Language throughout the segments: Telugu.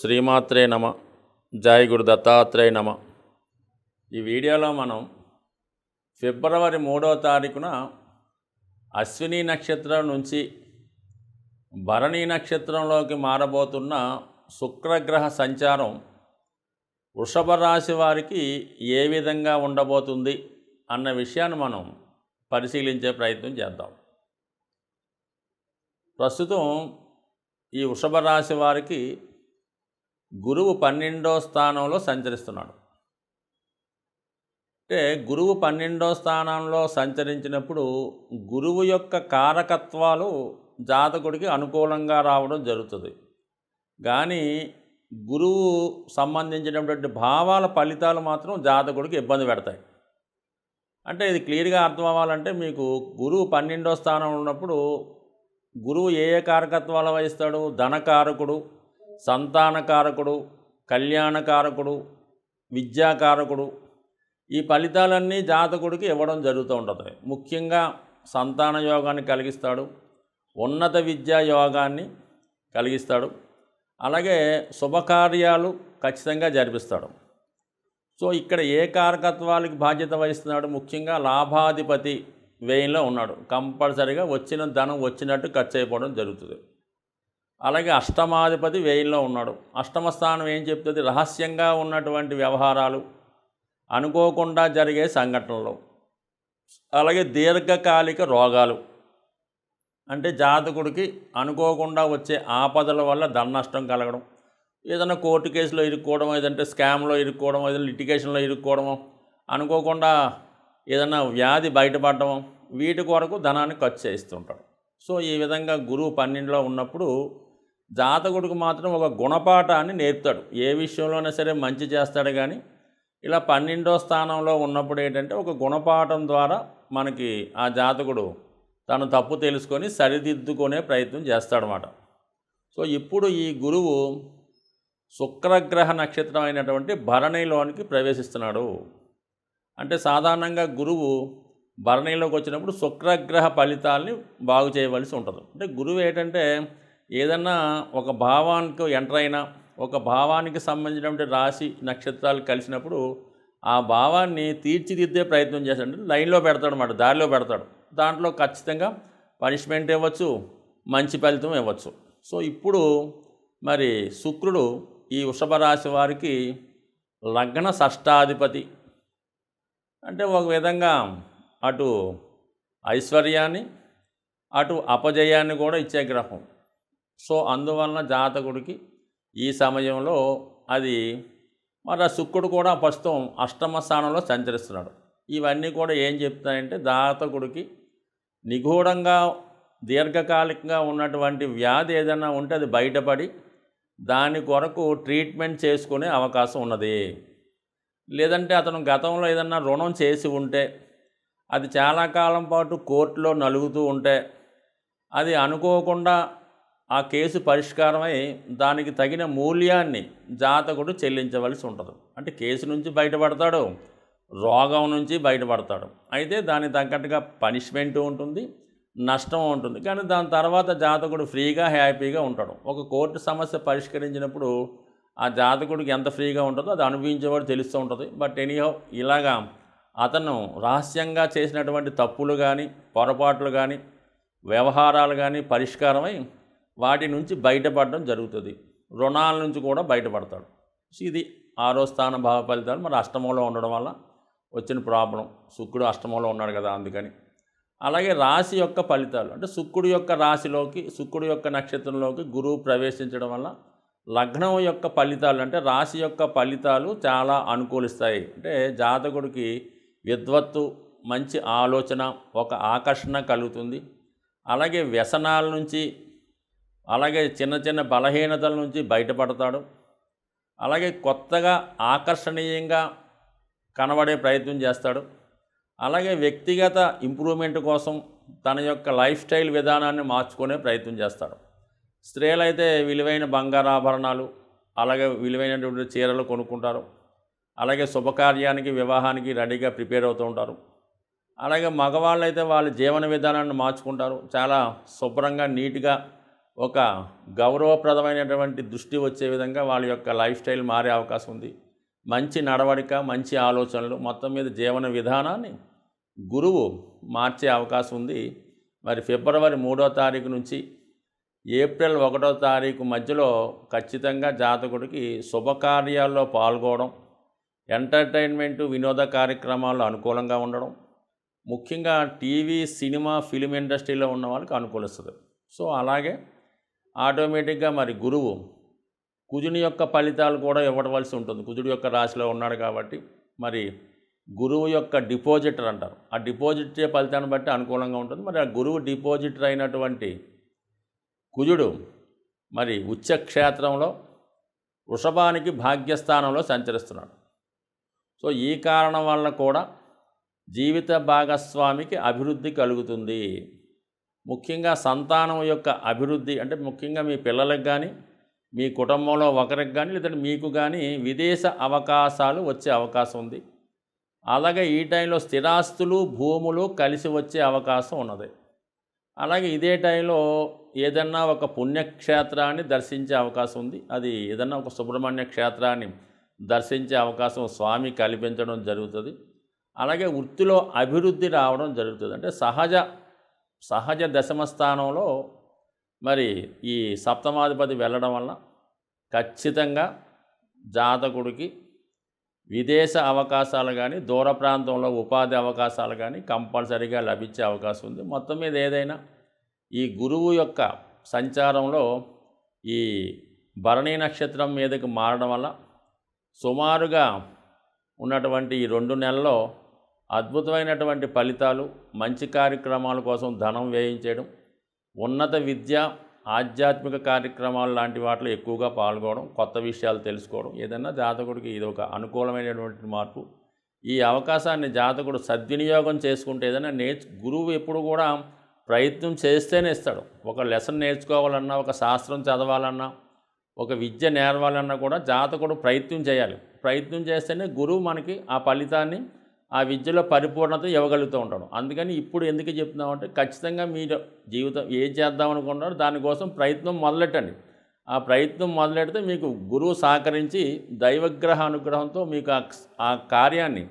శ్రీమాత్రే నమ. జై గురు దత్తాత్రేయ నమ. ఈ వీడియోలో మనం ఫిబ్రవరి 3వ తారీఖున అశ్విని నక్షత్రం నుంచి భరణి నక్షత్రంలోకి మారబోతున్న శుక్రగ్రహ సంచారం వృషభ రాశి వారికి ఏ విధంగా ఉండబోతుంది అన్న విషయాన్ని మనం పరిశీలించే ప్రయత్నం చేద్దాం. ప్రస్తుతం ఈ వృషభ రాశి వారికి గురువు 12వ స్థానంలో సంచరిస్తున్నాడు. అంటే గురువు 12వ స్థానంలో సంచరించినప్పుడు గురువు యొక్క కారకత్వాలు జాతకుడికి అనుకూలంగా రావడం జరుగుతుంది. కానీ గురువు సంబంధించినటువంటి భావాల ఫలితాలు మాత్రం జాతకుడికి ఇబ్బంది పెడతాయి. అంటే ఇది క్లియర్గా అర్థం అవ్వాలంటే మీకు గురువు 12వ స్థానంలో ఉన్నప్పుడు గురువు ఏ కారకత్వాలు వహిస్తాడు? ధనకారకుడు, సంతానకారకుడు, కళ్యాణకారకుడు, విద్యాకారకుడు. ఈ ఫలితాలన్నీ జాతకుడికి ఇవ్వడం జరుగుతూ ఉంటుంది. ముఖ్యంగా సంతాన యోగాన్ని కలిగిస్తాడు, ఉన్నత విద్యా యోగాన్ని కలిగిస్తాడు, అలాగే శుభకార్యాలు ఖచ్చితంగా జరిపిస్తాడు. సో ఇక్కడ ఏ కారకత్వాలకి బాధ్యత వహిస్తున్నాడు? ముఖ్యంగా లాభాధిపతి వ్యయంలో ఉన్నాడు. కంపల్సరీగా వచ్చిన ధనం వచ్చినట్టు ఖర్చు అయిపోవడం జరుగుతుంది. అలాగే అష్టమాధిపతి వ్యయంలో ఉన్నాడు. అష్టమ స్థానం ఏం చెప్తుంది? రహస్యంగా ఉన్నటువంటి వ్యవహారాలు, అనుకోకుండా జరిగే సంఘటనలు, అలాగే దీర్ఘకాలిక రోగాలు. అంటే జాతకుడికి అనుకోకుండా వచ్చే ఆపదల వల్ల ధన నష్టం కలగడం, ఏదైనా కోర్టు కేసులో ఇరుక్కోవడం, ఏదంటే స్కామ్లో ఇరుక్కోవడం, ఏదైనా లిటిగేషన్లో ఇరుక్కోవడం, అనుకోకుండా ఏదైనా వ్యాధి బయటపడడం, వీటి కొరకు ధనాన్ని ఖర్చు చేస్తుంటాడు. సో ఈ విధంగా గురువు 12లో ఉన్నప్పుడు జాతకుడికి మాత్రం ఒక గుణపాఠాన్ని నేర్పుతాడు. ఏ విషయంలోనే సరే మంచి చేస్తాడు. కానీ ఇలా 12వ స్థానంలో ఉన్నప్పుడు ఏంటంటే ఒక గుణపాఠం ద్వారా మనకి ఆ జాతకుడు తను తప్పు తెలుసుకొని సరిదిద్దుకునే ప్రయత్నం చేస్తాడనమాట. సో ఇప్పుడు ఈ గురువు శుక్రగ్రహ నక్షత్రం అయినటువంటి భరణిలోనికి ప్రవేశిస్తున్నాడు. అంటే సాధారణంగా గురువు భరణిలోకి వచ్చినప్పుడు శుక్రగ్రహ ఫలితాలని బాగు చేయవలసి ఉంటుంది. అంటే గురువు ఏంటంటే ఏదన్నా ఒక భావానికి ఎంటర్ అయినా, ఒక భావానికి సంబంధించినటువంటి రాశి నక్షత్రాలు కలిసినప్పుడు ఆ భావాన్ని తీర్చిదిద్దే ప్రయత్నం చేస్తాడు. లైన్లో పెడతాడు అన్నమాట, దారిలో పెడతాడు. దాంట్లో ఖచ్చితంగా పనిష్మెంట్ ఇవ్వచ్చు, మంచి ఫలితం ఇవ్వచ్చు. సో ఇప్పుడు మరి శుక్రుడు ఈ వృషభ రాశి వారికి లగ్న షష్టాధిపతి. అంటే ఒక విధంగా అటు ఐశ్వర్యాన్ని అటు అపజయాన్ని కూడా ఇచ్చే గ్రహం. సో అందువలన జాతకుడికి ఈ సమయంలో అది మరి శుక్రుడు కూడా ప్రస్తుతం అష్టమ స్థానంలో సంచరిస్తున్నాడు. ఇవన్నీ కూడా ఏం చెప్తాయంటే జాతకుడికి నిగూఢంగా దీర్ఘకాలికంగా ఉన్నటువంటి వ్యాధి ఏదైనా ఉంటే అది బయటపడి దాని కొరకు ట్రీట్మెంట్ చేసుకునే అవకాశం ఉన్నది. లేదంటే అతను గతంలో ఏదన్నా రుణం చేసి ఉంటే అది చాలా కాలం పాటు కోర్టులో నలుగుతూ ఉంటే అది అనుకోకుండా ఆ కేసు పరిష్కారమై దానికి తగిన మూల్యాన్ని జాతకుడు చెల్లించవలసి ఉంటుంది. అంటే కేసు నుంచి బయటపడతాడు, రోగం నుంచి బయటపడతాడు. అయితే దానికి తగ్గట్టుగా పనిష్మెంట్ ఉంటుంది, నష్టం ఉంటుంది. కానీ దాని తర్వాత జాతకుడు ఫ్రీగా హ్యాపీగా ఉంటాడు. ఒక కోర్టు సమస్య పరిష్కరించినప్పుడు ఆ జాతకుడికి ఎంత ఫ్రీగా ఉంటుందో అది అనుభవించేవాడు తెలుస్తూ ఉంటుంది. బట్ ఎనీహౌ ఇలాగా అతను రహస్యంగా చేసినటువంటి తప్పులు కానీ పొరపాట్లు కానీ వ్యవహారాలు కానీ పరిష్కారమై వాటి నుంచి బయటపడడం జరుగుతుంది. రుణాల నుంచి కూడా బయటపడతాడు. ఇది 6వ స్థాన భావ ఫలితాలు. మరి అష్టమంలో ఉండడం వల్ల వచ్చిన ప్రాబ్లం, శుక్రుడు అష్టమంలో ఉన్నాడు కదా అందుకని. అలాగే రాశి యొక్క ఫలితాలు, అంటే శుక్రుడు యొక్క రాశిలోకి, శుక్రుడు యొక్క నక్షత్రంలోకి గురువు ప్రవేశించడం వల్ల లగ్నం యొక్క ఫలితాలు, అంటే రాశి యొక్క ఫలితాలు చాలా అనుకూలిస్తాయి. అంటే జాతకుడికి విద్వత్తు, మంచి ఆలోచన, ఒక ఆకర్షణ కలుగుతుంది. అలాగే వ్యసనాల నుంచి, అలాగే చిన్న చిన్న బలహీనతల నుంచి బయటపడతాడు. అలాగే కొత్తగా ఆకర్షణీయంగా కనబడే ప్రయత్నం చేస్తాడు. అలాగే వ్యక్తిగత ఇంప్రూవ్మెంట్ కోసం తన యొక్క లైఫ్ స్టైల్ విధానాన్ని మార్చుకునే ప్రయత్నం చేస్తాడు. స్త్రీలైతే విలువైన బంగారాభరణాలు, అలాగే విలువైనటువంటి చీరలు కొనుక్కుంటారు. అలాగే శుభకార్యానికి, వివాహానికి రెడీగా ప్రిపేర్ అవుతూ ఉంటారు. అలాగే మగవాళ్ళు అయితే వాళ్ళ జీవన విధానాన్ని మార్చుకుంటారు. చాలా శుభ్రంగా నీట్గా ఒక గౌరవప్రదమైనటువంటి దృష్టి వచ్చే విధంగా వాళ్ళ యొక్క లైఫ్ స్టైల్ మారే అవకాశం ఉంది. మంచి నడవడిక, మంచి ఆలోచనలు, మొత్తం మీద జీవన విధానాన్ని గురువు మార్చే అవకాశం ఉంది. మరి ఫిబ్రవరి 3వ తారీఖు నుంచి ఏప్రిల్ 1వ తారీఖు మధ్యలో ఖచ్చితంగా జాతకుడికి శుభకార్యాల్లో పాల్గొనడం, ఎంటర్టైన్మెంటు, వినోద కార్యక్రమాల్లో అనుకూలంగా ఉండడం, ముఖ్యంగా టీవీ, సినిమా, ఫిలిం ఇండస్ట్రీలో ఉన్న వాళ్ళకి అనుకూలిస్తుంది. సో అలాగే ఆటోమేటిక్గా మరి గురువు కుజుని యొక్క ఫలితాలు కూడా ఇవ్వవలసి ఉంటుంది. కుజుడి యొక్క రాశిలో ఉన్నాడు కాబట్టి మరి గురువు యొక్క డిపాజిటర్ అంటారు. ఆ డిపాజిట్ ఫలితాన్ని బట్టి అనుకూలంగా ఉంటుంది. మరి ఆ గురువు డిపాజిటర్ అయినటువంటి కుజుడు మరి ఉచ్చక్షేత్రంలో వృషభానికి భాగ్యస్థానంలో సంచరిస్తున్నాడు. సో ఈ కారణం వల్ల కూడా జీవిత భాగస్వామికి అభివృద్ధి కలుగుతుంది. ముఖ్యంగా సంతానం యొక్క అభివృద్ధి అంటే ముఖ్యంగా మీ పిల్లలకు కానీ, మీ కుటుంబంలో ఒకరికి కానీ, లేదంటే మీకు కానీ విదేశ అవకాశాలు వచ్చే అవకాశం ఉంది. అలాగే ఈ టైంలో స్థిరాస్తులు, భూములు కలిసి వచ్చే అవకాశం ఉన్నది. అలాగే ఇదే టైంలో ఏదన్నా ఒక పుణ్యక్షేత్రాన్ని దర్శించే అవకాశం ఉంది. అది ఏదన్నా ఒక సుబ్రహ్మణ్య క్షేత్రాన్ని దర్శించే అవకాశం స్వామి కల్పించడం జరుగుతుంది. అలాగే వృత్తిలో అభివృద్ధి రావడం జరుగుతుంది. అంటే సహజ దశమ స్థానంలో మరి ఈ సప్తమాధిపతి వెళ్ళడం వల్ల ఖచ్చితంగా జాతకుడికి విదేశ అవకాశాలు కానీ, దూర ప్రాంతంలో ఉపాధి అవకాశాలు కానీ కంపల్సరీగా లభించే అవకాశం ఉంది. మొత్తం మీద ఏదైనా ఈ గురువు యొక్క సంచారంలో ఈ భరణీ నక్షత్రం మీదకి మారడం వల్ల సుమారుగా ఉన్నటువంటి ఈ 2 నెలల్లో అద్భుతమైనటువంటి ఫలితాలు, మంచి కార్యక్రమాల కోసం ధనం వ్యయించడం, ఉన్నత విద్య, ఆధ్యాత్మిక కార్యక్రమాలు లాంటి వాటిలో ఎక్కువగా పాల్గొనడం, కొత్త విషయాలు తెలుసుకోవడం, ఏదైనా జాతకుడికి ఇది ఒక అనుకూలమైనటువంటి మార్పు. ఈ అవకాశాన్ని జాతకుడు సద్వినియోగం చేసుకుంటే ఏదైనా గురువు ఎప్పుడు కూడా ప్రయత్నం చేస్తేనే ఇస్తాడు. ఒక లెసన్ నేర్చుకోవాలన్నా, ఒక శాస్త్రం చదవాలన్నా, ఒక విద్య నేర్వాలన్నా కూడా జాతకుడు ప్రయత్నం చేయాలి. ప్రయత్నం చేస్తేనే గురువు మనకి ఆ ఫలితాన్ని, ఆ విద్యలో పరిపూర్ణత ఇవ్వగలుగుతూ ఉంటాడు. అందుకని ఇప్పుడు ఎందుకు చెప్తున్నామంటే ఖచ్చితంగా మీరు జీవితం ఏం చేద్దాం అనుకుంటున్నారో దానికోసం ప్రయత్నం మొదలెట్టండి. ఆ ప్రయత్నం మొదలెడితే మీకు గురువు సహకరించి దైవగ్రహ అనుగ్రహంతో మీకు ఆ కార్యాన్ని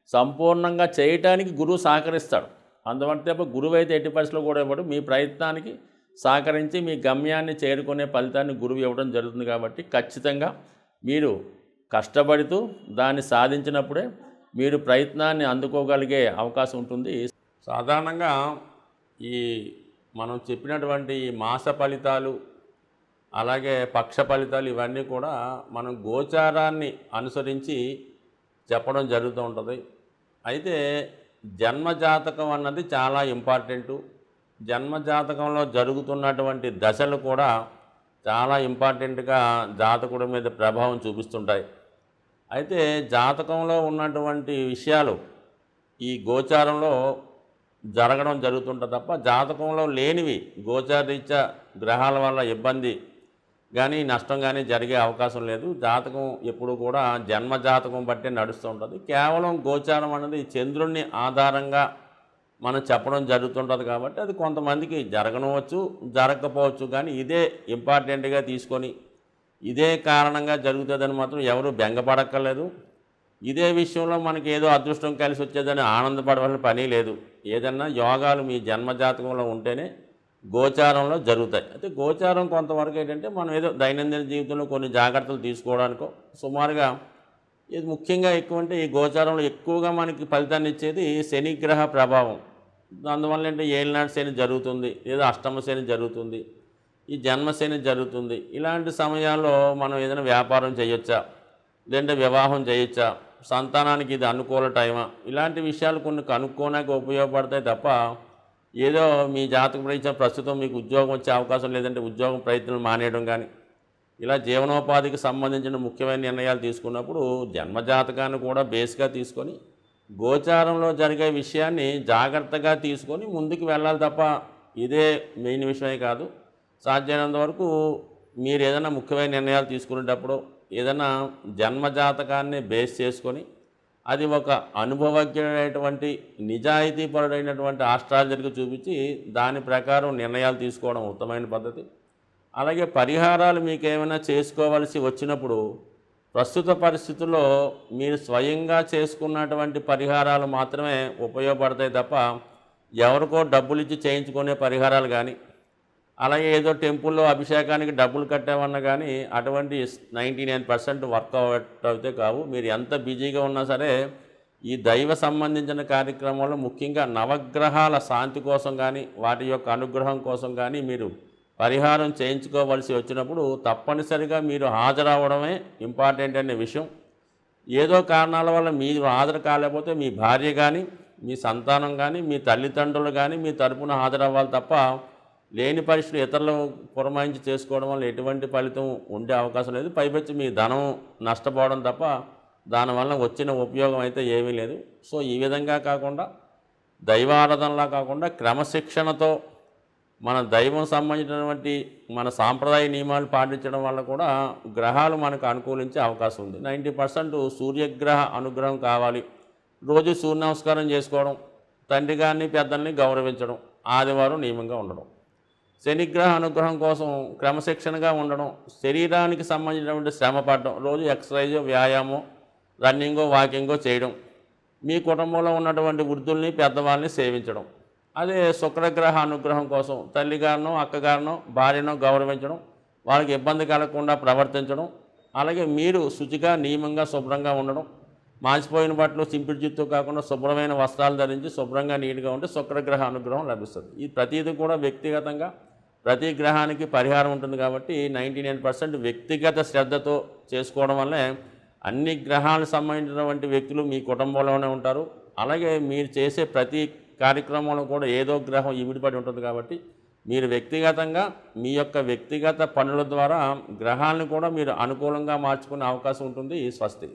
సంపూర్ణంగా చేయటానికి గురువు సహకరిస్తాడు. అందువల్ల తప్ప గురువు అయితే ఎట్టి పరిస్థితుల్లో కూడా ఇవ్వడు. మీ ప్రయత్నానికి సహకరించి మీ గమ్యాన్ని చేరుకునే ఫలితాన్ని గురువు ఇవ్వడం జరుగుతుంది. కాబట్టి ఖచ్చితంగా మీరు కష్టపడుతూ దాన్ని సాధించినప్పుడే మీరు ప్రయత్నాన్ని అందుకోగలిగే అవకాశం ఉంటుంది. సాధారణంగా ఈ మనం చెప్పినటువంటి మాస ఫలితాలు, అలాగే పక్ష ఫలితాలు ఇవన్నీ కూడా మనం గోచారాన్ని అనుసరించి చెప్పడం జరుగుతూ ఉంటుంది. అయితే జన్మజాతకం అన్నది చాలా ఇంపార్టెంటు. జన్మజాతకంలో జరుగుతున్నటువంటి దశలు కూడా చాలా ఇంపార్టెంట్గా జాతకుడి మీద ప్రభావం చూపిస్తుంటాయి. అయితే జాతకంలో ఉన్నటువంటి విషయాలు ఈ గోచారంలో జరగడం జరుగుతుంటుంది తప్ప జాతకంలో లేనివి గోచారరీత్యా గ్రహాల వల్ల ఇబ్బంది కానీ నష్టం కానీ జరిగే అవకాశం లేదు. జాతకం ఎప్పుడు కూడా జన్మ జాతకం బట్టే నడుస్తూ ఉంటుంది. కేవలం గోచారం అనేది చంద్రుణ్ణి ఆధారంగా మనం చెప్పడం జరుగుతుంటుంది కాబట్టి అది కొంతమందికి జరగనవచ్చు, జరగకపోవచ్చు. కానీ ఇదే ఇంపార్టెంట్గా తీసుకొని ఇదే కారణంగా జరుగుతుందని మాత్రం ఎవరు బెంగపడక్కర్లేదు. ఇదే విషయంలో మనకి ఏదో అదృష్టం కలిసి వచ్చేదని ఆనందపడవలసిన పని లేదు. ఏదన్నా యోగాలు మీ జన్మజాతకంలో ఉంటేనే గోచారంలో జరుగుతాయి. అయితే గోచారం కొంతవరకు ఏంటంటే మనం ఏదో దైనందిన జీవితంలో కొన్ని జాగ్రత్తలు తీసుకోవడానికో సుమారుగా ఇది ముఖ్యంగా ఎక్కువ అంటే ఈ గోచారంలో ఎక్కువగా మనకి ఫలితాన్ని ఇచ్చేది శనిగ్రహ ప్రభావం. అందువల్ల ఏంటంటే ఏలినాటి శని జరుగుతుంది, ఏదో అష్టమ శని జరుగుతుంది, ఈ జన్మశని జరుగుతుంది. ఇలాంటి సమయాల్లో మనం ఏదైనా వ్యాపారం చేయొచ్చా, లేదంటే వివాహం చేయొచ్చా, సంతానానికి ఇది అనుకూల టైమా, ఇలాంటి విషయాలు కొన్ని కనుక్కోడానికి ఉపయోగపడతాయి తప్ప ఏదో మీ జాతక ప్రయత్నం ప్రస్తుతం మీకు ఉద్యోగం వచ్చే అవకాశం లేదంటే ఉద్యోగం ప్రయత్నాలు మానేయడం కానీ ఇలా జీవనోపాధికి సంబంధించిన ముఖ్యమైన నిర్ణయాలు తీసుకున్నప్పుడు జన్మజాతకాన్ని కూడా బేస్గా తీసుకొని గోచారంలో జరిగే విషయాన్ని జాగ్రత్తగా తీసుకొని ముందుకు వెళ్ళాలి తప్ప ఇదే మెయిన్ విషయమే కాదు. సాధ్యమైనంత వరకు మీరు ఏదైనా ముఖ్యమైన నిర్ణయాలు తీసుకునేటప్పుడు ఏదైనా జన్మజాతకాన్ని బేస్ చేసుకొని అది ఒక అనుభవజ్ఞుడైనటువంటి నిజాయితీపరుడైనటువంటి ఆస్ట్రాలజర్కి చూపించి దాని ప్రకారం నిర్ణయాలు తీసుకోవడం ఉత్తమమైన పద్ధతి. అలాగే పరిహారాలు మీకేమైనా చేసుకోవలసి వచ్చినప్పుడు ప్రస్తుత పరిస్థితుల్లో మీరు స్వయంగా చేసుకున్నటువంటి పరిహారాలు మాత్రమే ఉపయోగపడతాయి తప్ప ఎవరికో డబ్బులు ఇచ్చి చేయించుకునే పరిహారాలు కానీ, అలాగే ఏదో టెంపుల్లో అభిషేకానికి డబ్బులు కట్టామన్నా కానీ అటువంటి 99% వర్కౌట్ అయితే కావు. మీరు ఎంత బిజీగా ఉన్నా సరే ఈ దైవ సంబంధించిన కార్యక్రమాలు ముఖ్యంగా నవగ్రహాల శాంతి కోసం కానీ వాటి యొక్క అనుగ్రహం కోసం కానీ మీరు పరిహారం చేయించుకోవలసి వచ్చినప్పుడు తప్పనిసరిగా మీరు హాజరవడమే ఇంపార్టెంట్ అనే విషయం. ఏదో కారణాల వల్ల మీరు హాజరు కాలేకపోతే మీ భార్య కానీ, మీ సంతానం కానీ, మీ తల్లిదండ్రులు కానీ మీ తరపున హాజరవ్వాలి తప్ప లేని పరిస్థితులు ఇతరులు పురమాయించి చేసుకోవడం వల్ల ఎటువంటి ఫలితం ఉండే అవకాశం లేదు. పైపెచ్చి మీ ధనం నష్టపోవడం తప్ప దానివల్ల వచ్చిన ఉపయోగం అయితే ఏమీ లేదు. సో ఈ విధంగా కాకుండా దైవారాధనలా కాకుండా క్రమశిక్షణతో మన దైవం సంబంధించినటువంటి మన సాంప్రదాయ నియమాలు పాటించడం వల్ల కూడా గ్రహాలు మనకు అనుకూలించే అవకాశం ఉంది. 90% సూర్యగ్రహ అనుగ్రహం కావాలి. రోజు సూర్య నమస్కారం చేసుకోవడం, తండ్రి గారిని పెద్దల్ని గౌరవించడం, ఆదివారం నియమంగా ఉండడం, శనిగ్రహ అనుగ్రహం కోసం క్రమశిక్షణగా ఉండడం, శరీరానికి సంబంధించినటువంటి శ్రమ పడడం, రోజు ఎక్సర్సైజ్, వ్యాయామం, రన్నింగో వాకింగో చేయడం, మీ కుటుంబంలో ఉన్నటువంటి వృద్ధుల్ని పెద్దవాళ్ళని సేవించడం. అదే శుక్రగ్రహ అనుగ్రహం కోసం తల్లిగారినో అక్కగారినో భార్యనో గౌరవించడం, వాళ్ళకి ఇబ్బంది కలగకుండా ప్రవర్తించడం, అలాగే మీరు శుచిగా నియమంగా శుభ్రంగా ఉండడం, మాసిపోయిన బట్టలు సింపిడి జుత్తు కాకుండా శుభ్రమైన వస్త్రాలు ధరించి శుభ్రంగా నీట్గా ఉంటే శుక్రగ్రహ అనుగ్రహం లభిస్తుంది. ఈ ప్రతిదీ కూడా వ్యక్తిగతంగా ప్రతి గ్రహానికి పరిహారం ఉంటుంది కాబట్టి 99% వ్యక్తిగత శ్రద్ధతో చేసుకోవడం వల్లే అన్ని గ్రహాలకు సంబంధించినటువంటి వ్యక్తులు మీ కుటుంబంలోనే ఉంటారు. అలాగే మీరు చేసే ప్రతి కార్యక్రమంలో కూడా ఏదో గ్రహం ఇమిడిపడి ఉంటుంది కాబట్టి మీరు వ్యక్తిగతంగా మీ యొక్క వ్యక్తిగత పనుల ద్వారా గ్రహాలను కూడా మీరు అనుకూలంగా మార్చుకునే అవకాశం ఉంటుంది. స్వస్తి.